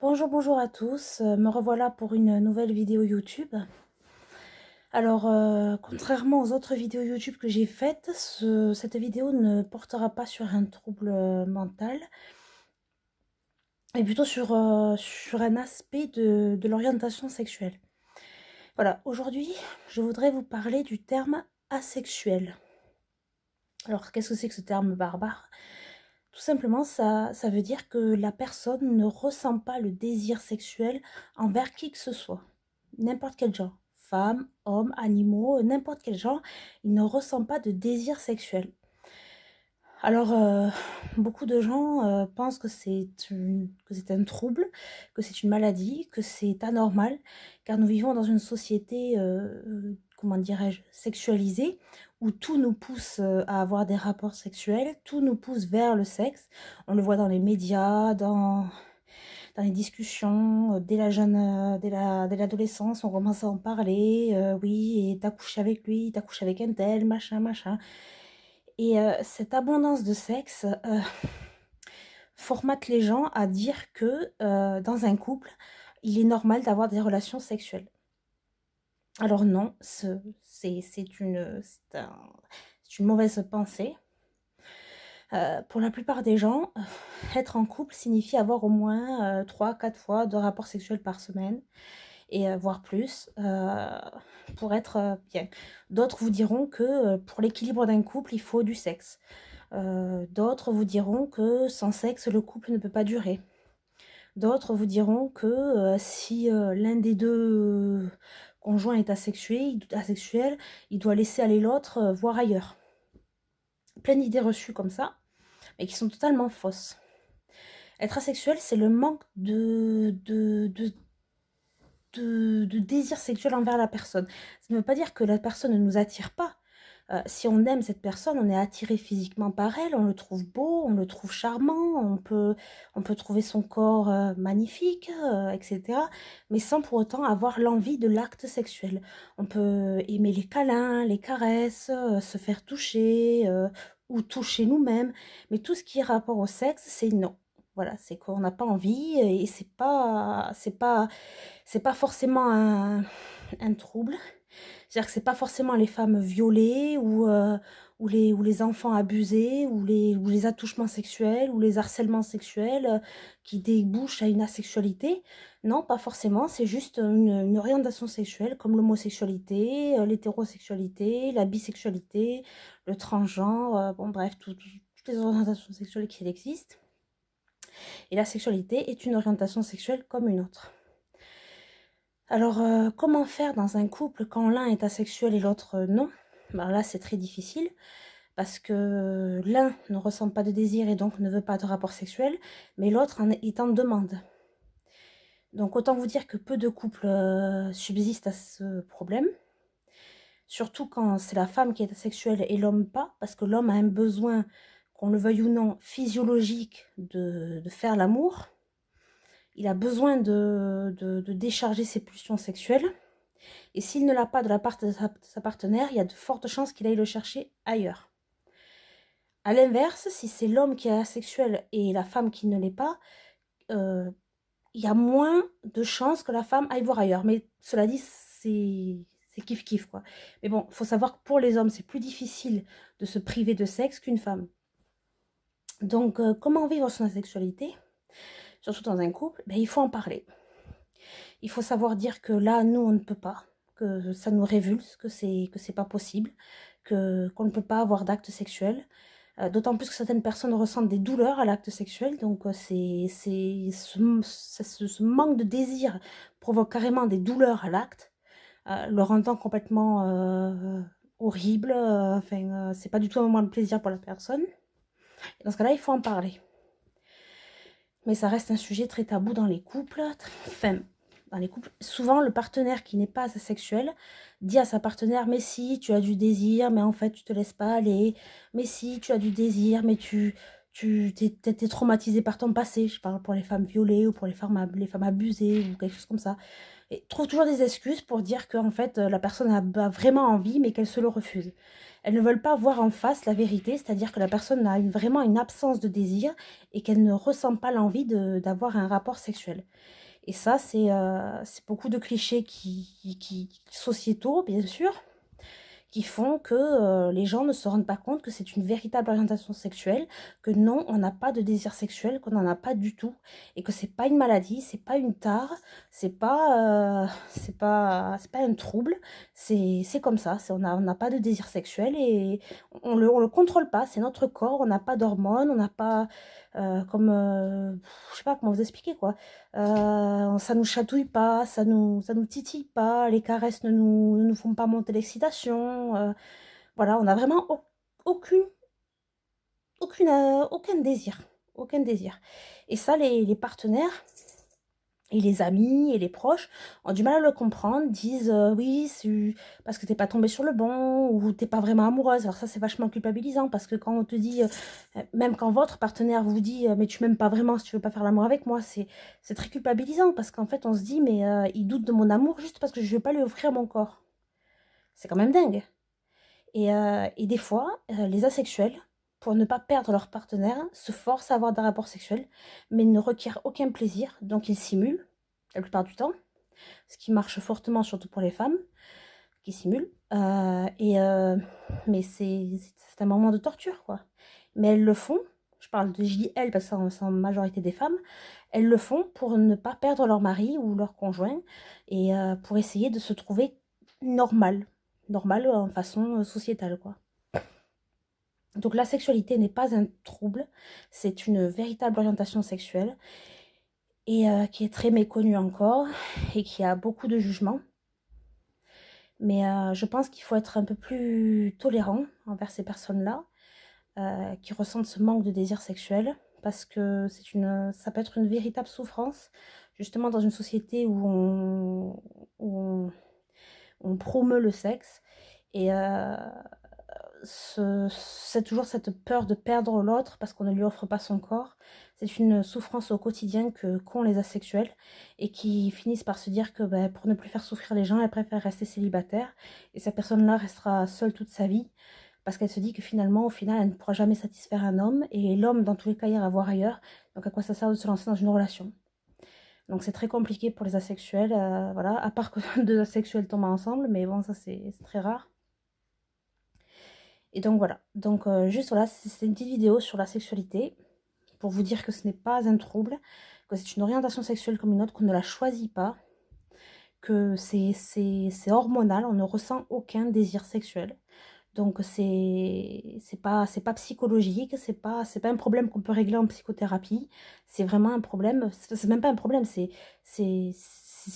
Bonjour, bonjour à tous, me revoilà pour une nouvelle vidéo YouTube. Alors, contrairement aux autres vidéos YouTube que j'ai faites, cette vidéo ne portera pas sur un trouble mental, mais plutôt sur un aspect de l'orientation sexuelle. Voilà, aujourd'hui, je voudrais vous parler du terme asexuel. Alors, qu'est-ce que c'est que ce terme barbare? Tout simplement, ça veut dire que la personne ne ressent pas le désir sexuel envers qui que ce soit. N'importe quel genre. Femmes, hommes, animaux, n'importe quel genre, il ne ressent pas de désir sexuel. Alors, beaucoup de gens pensent que c'est un trouble, que c'est une maladie, que c'est anormal, car nous vivons dans une société, comment dirais-je, sexualisée, où tout nous pousse à avoir des rapports sexuels, tout nous pousse vers le sexe. On le voit dans les médias, dans les discussions, dès l'adolescence, on commence à en parler, oui, et t'as couché avec lui, t'as couché avec un tel, machin, machin. Et cette abondance de sexe formate les gens à dire que dans un couple, il est normal d'avoir des relations sexuelles. Alors non, c'est une mauvaise pensée. Pour la plupart des gens, être en couple signifie avoir au moins 3-4 fois de rapports sexuels par semaine, et voire plus, pour être bien. D'autres vous diront que pour l'équilibre d'un couple, il faut du sexe. D'autres vous diront que sans sexe, le couple ne peut pas durer. D'autres vous diront que si l'un des deux conjoints est asexuel, il doit laisser aller l'autre voir ailleurs. Plein d'idées reçues comme ça, mais qui sont totalement fausses. Être asexuel, c'est le manque de désir sexuel envers la personne. Ça ne veut pas dire que la personne ne nous attire pas. Si on aime cette personne, on est attiré physiquement par elle, on le trouve beau, on le trouve charmant, on peut trouver son corps magnifique, etc. Mais sans pour autant avoir l'envie de l'acte sexuel. On peut aimer les câlins, les caresses, se faire toucher, ou toucher nous-mêmes. Mais tout ce qui est rapport au sexe, c'est non. Voilà, c'est qu'on n'a pas envie, et c'est pas forcément un trouble. C'est-à-dire que c'est pas forcément les femmes violées ou les enfants abusés ou les attouchements sexuels ou les harcèlements sexuels qui débouchent à une asexualité. Non, pas forcément, c'est juste une orientation sexuelle comme l'homosexualité, l'hétérosexualité, la bisexualité, le transgenre, bon bref, toutes les orientations sexuelles qui existent. Et la sexualité est une orientation sexuelle comme une autre. Alors, comment faire dans un couple quand l'un est asexuel et l'autre non? Ben là, c'est très difficile parce que l'un ne ressent pas de désir et donc ne veut pas de rapport sexuel, mais l'autre est en demande. Donc, autant vous dire que peu de couples subsistent à ce problème, surtout quand c'est la femme qui est asexuelle et l'homme pas, parce que l'homme a un besoin, qu'on le veuille ou non, physiologique de faire l'amour. Il a besoin de décharger ses pulsions sexuelles. Et s'il ne l'a pas de la part de sa partenaire, il y a de fortes chances qu'il aille le chercher ailleurs. A l'inverse, si c'est l'homme qui est asexuel et la femme qui ne l'est pas, il y a moins de chances que la femme aille voir ailleurs. Mais cela dit, c'est kiff-kiff, quoi. Mais bon, il faut savoir que pour les hommes, c'est plus difficile de se priver de sexe qu'une femme. Donc, comment vivre son asexualité, surtout dans un couple? Il faut en parler. Il faut savoir dire que là, nous, on ne peut pas, que ça nous révulse, que c'est pas possible, qu'on ne peut pas avoir d'acte sexuel. D'autant plus que certaines personnes ressentent des douleurs à l'acte sexuel, donc ce manque de désir provoque carrément des douleurs à l'acte, le rendant complètement horrible. C'est pas du tout un moment de plaisir pour la personne. Et dans ce cas-là, il faut en parler. Mais ça reste un sujet très tabou dans les couples. Dans les couples, souvent le partenaire qui n'est pas asexuel dit à sa partenaire: mais si tu as du désir, mais en fait tu te laisses pas aller, mais si tu as du désir, mais tu t'es traumatisé par ton passé. Je parle pour les femmes violées ou pour les femmes abusées ou quelque chose comme ça. Et trouve toujours des excuses pour dire que en fait, la personne a vraiment envie, mais qu'elle se le refuse. Elles ne veulent pas voir en face la vérité, c'est-à-dire que la personne a vraiment une absence de désir et qu'elle ne ressent pas l'envie d'avoir un rapport sexuel. Et ça, c'est beaucoup de clichés sociétaux, bien sûr, qui font que les gens ne se rendent pas compte que c'est une véritable orientation sexuelle, que non, on n'a pas de désir sexuel, qu'on n'en a pas du tout, et que c'est pas une maladie, c'est pas une tare, c'est pas un trouble, c'est comme ça, on n'a pas de désir sexuel et on le contrôle pas, c'est notre corps, on n'a pas d'hormones, on n'a pas je sais pas comment vous expliquer quoi. Ça nous chatouille pas, ça nous titille pas, les caresses ne nous font pas monter l'excitation. Voilà, on n'a vraiment aucune, aucun désir. Aucun désir. Et ça, les partenaires et les amis et les proches ont du mal à le comprendre, disent oui, c'est parce que t'es pas tombée sur le bon ou t'es pas vraiment amoureuse. Alors ça, c'est vachement culpabilisant parce que quand on te dit, même quand votre partenaire vous dit mais tu m'aimes pas vraiment si tu veux pas faire l'amour avec moi, c'est très culpabilisant parce qu'en fait, on se dit mais il doute de mon amour juste parce que je vais pas lui offrir mon corps. C'est quand même dingue. Et des fois, les asexuels, pour ne pas perdre leur partenaire, se forcent à avoir des rapports sexuels, mais ne requièrent aucun plaisir, donc ils simulent, la plupart du temps, ce qui marche fortement surtout pour les femmes, qui simulent. Mais c'est un moment de torture, quoi. Mais elles le font, je dis elles parce que c'est en majorité des femmes, elles le font pour ne pas perdre leur mari ou leur conjoint, et pour essayer de se trouver normal, normal en façon sociétale, quoi. Donc la sexualité n'est pas un trouble, c'est une véritable orientation sexuelle et qui est très méconnue encore et qui a beaucoup de jugements. Mais je pense qu'il faut être un peu plus tolérant envers ces personnes-là qui ressentent ce manque de désir sexuel parce que ça peut être une véritable souffrance justement dans une société où on promeut le sexe et c'est toujours cette peur de perdre l'autre parce qu'on ne lui offre pas son corps. C'est une souffrance au quotidien qu'ont les asexuels et qui finissent par se dire que pour ne plus faire souffrir les gens, elle préfère rester célibataire et cette personne-là restera seule toute sa vie parce qu'elle se dit que finalement, au final, elle ne pourra jamais satisfaire un homme et l'homme, dans tous les cas, ira voir ailleurs. Donc à quoi ça sert de se lancer dans une relation? Donc c'est très compliqué pour les asexuels, voilà, à part que deux asexuels tombent ensemble, mais bon, ça c'est très rare. Et donc voilà, donc juste voilà, c'est une petite vidéo sur la sexualité pour vous dire que ce n'est pas un trouble, que c'est une orientation sexuelle comme une autre, qu'on ne la choisit pas, que c'est hormonal, on ne ressent aucun désir sexuel. Donc c'est pas psychologique, c'est pas un problème qu'on peut régler en psychothérapie, c'est vraiment un problème, c'est même pas un problème, c'est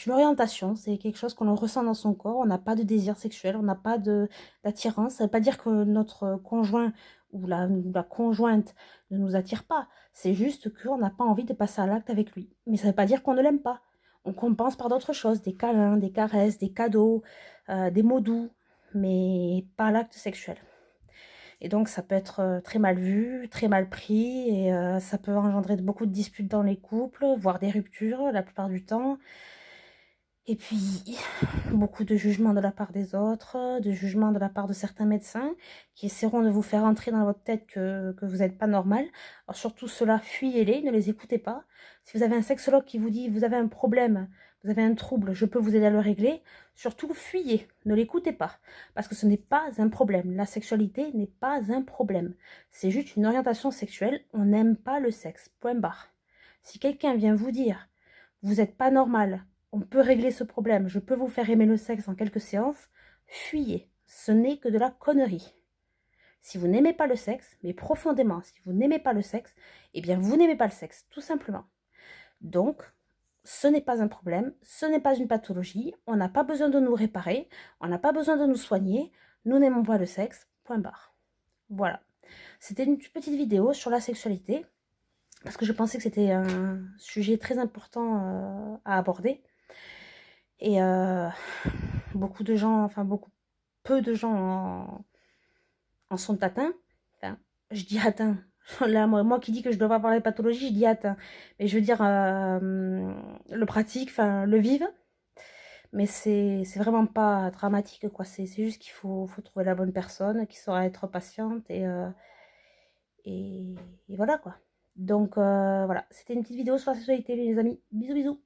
une orientation, c'est quelque chose qu'on ressent dans son corps, on n'a pas de désir sexuel, on n'a pas d'attirance, ça veut pas dire que notre conjoint ou la conjointe ne nous attire pas, c'est juste qu'on n'a pas envie de passer à l'acte avec lui. Mais ça veut pas dire qu'on ne l'aime pas. On compense par d'autres choses, des câlins, des caresses, des cadeaux, des mots doux, mais pas l'acte sexuel. Et donc ça peut être très mal vu, très mal pris, et ça peut engendrer beaucoup de disputes dans les couples, voire des ruptures la plupart du temps. Et puis, beaucoup de jugements de la part des autres, de jugements de la part de certains médecins qui essaieront de vous faire entrer dans votre tête que vous n'êtes pas normal. Alors surtout ceux-là, fuyez-les, ne les écoutez pas. Si vous avez un sexologue qui vous dit vous avez un problème, vous avez un trouble, je peux vous aider à le régler, surtout fuyez, ne l'écoutez pas. Parce que ce n'est pas un problème. La sexualité n'est pas un problème. C'est juste une orientation sexuelle, on n'aime pas le sexe, point barre. Si quelqu'un vient vous dire vous n'êtes pas normal, on peut régler ce problème, je peux vous faire aimer le sexe en quelques séances, fuyez, ce n'est que de la connerie. Si vous n'aimez pas le sexe, mais profondément, si vous n'aimez pas le sexe, eh bien vous n'aimez pas le sexe, tout simplement. Donc, ce n'est pas un problème, ce n'est pas une pathologie, on n'a pas besoin de nous réparer, on n'a pas besoin de nous soigner, nous n'aimons pas le sexe, point barre. Voilà. C'était une petite vidéo sur la sexualité, parce que je pensais que c'était un sujet très important à aborder. Et beaucoup de gens, enfin peu de gens en sont atteints. Enfin, je dis atteints, Là, moi qui dis que je dois pas parler de pathologie, je dis attends. Mais je veux dire, le pratique, enfin, le vivre. Mais c'est vraiment pas dramatique, quoi. C'est juste qu'il faut trouver la bonne personne qui saura être patiente et voilà, quoi. Donc, voilà. C'était une petite vidéo sur la sexualité, les amis. Bisous, bisous.